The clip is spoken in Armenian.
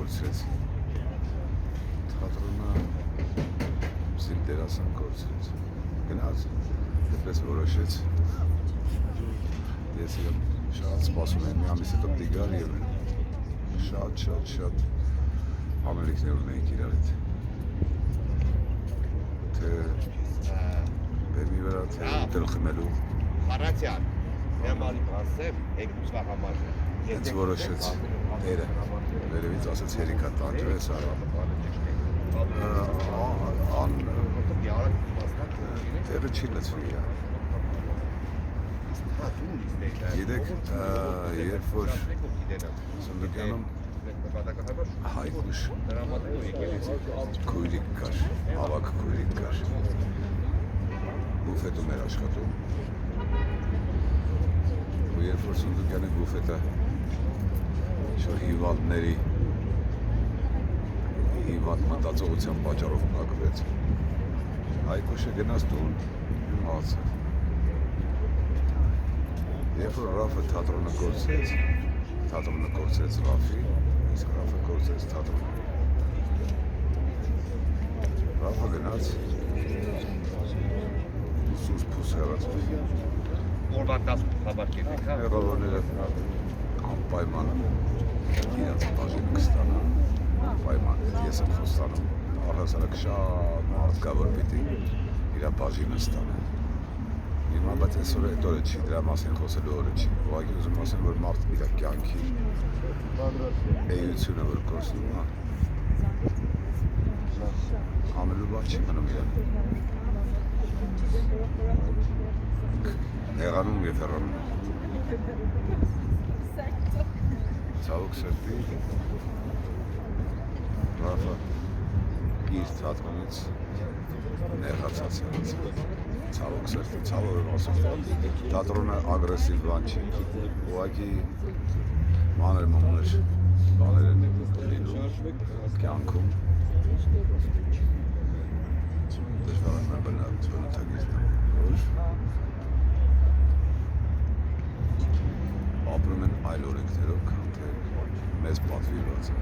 կորցրեց։ Թատրոնը զիլ դերասան կորցրեց։ Գնաց, դեպպես որոշեց։ Ես իրեմ շատ սպասում եմ, մի ամիս հետո պիտի գար և շատ ամերիկներ ունեինք իրար հետ։ Թե բեմի վրա, թե ուտել խմելու։ Հարացյան, նյամալի պասեմ, եկուսվա համար։ Հենց որոշեց դերը, վերևից ասաց հերիքա տանջվես արա։ Դերը չի լծվի իրա։ Գիտեք, երբ որ Սունդուկյանում Հայկուշ քույրիկ կար, ավակ քույրիկ կար, բուֆետում էր աշխատում, ու երբ որ Սունդուկյանի բուֆետը հիվանդների հիվանդ մտածողության պատճառով փակվեց, Հայկուշը գնաց տուն մահացավ։ Երբ որ Ռաֆը թատրոնը կորցրեց Ռաֆին, իսկ Ռաֆը կորցրեց թատրոնը։ Ռաֆը գնաց սուս փուս հեռացավ։ Օրվան խաբար կետեք, հա։ Հեռավորները անպայման իրաց բաժինը կստանան, անպայման, ես եմ խոստանում, առհասարակ շատ մարդ կա, որ պիտի իրա բաժինը ստանան։ Հիմա, բայց այսօր այդ օրը չի, դրա մասին խոսելու օրը չի, ուղղակի ուզում ասեմ, որ մարդ իրա կյանքի էությունը, որ կորցնում է, անելու բան չի մնում իրան։ Հեղանում և հեռանում։ Ցավոք սրտի, Ռաֆը իր թատրոնից նեղացած եղած։ Ցավոք սրտի, ցավով եմ ասում, թատրոնը ագրեսիվ բան չի, ուղղակի մանր-մոմներ բաներ են լինում կյանքում, դժվար եմ բնութագիծն, որ ապրում են այլ օրենքներով, քան թե մեզ պատվիրակված է։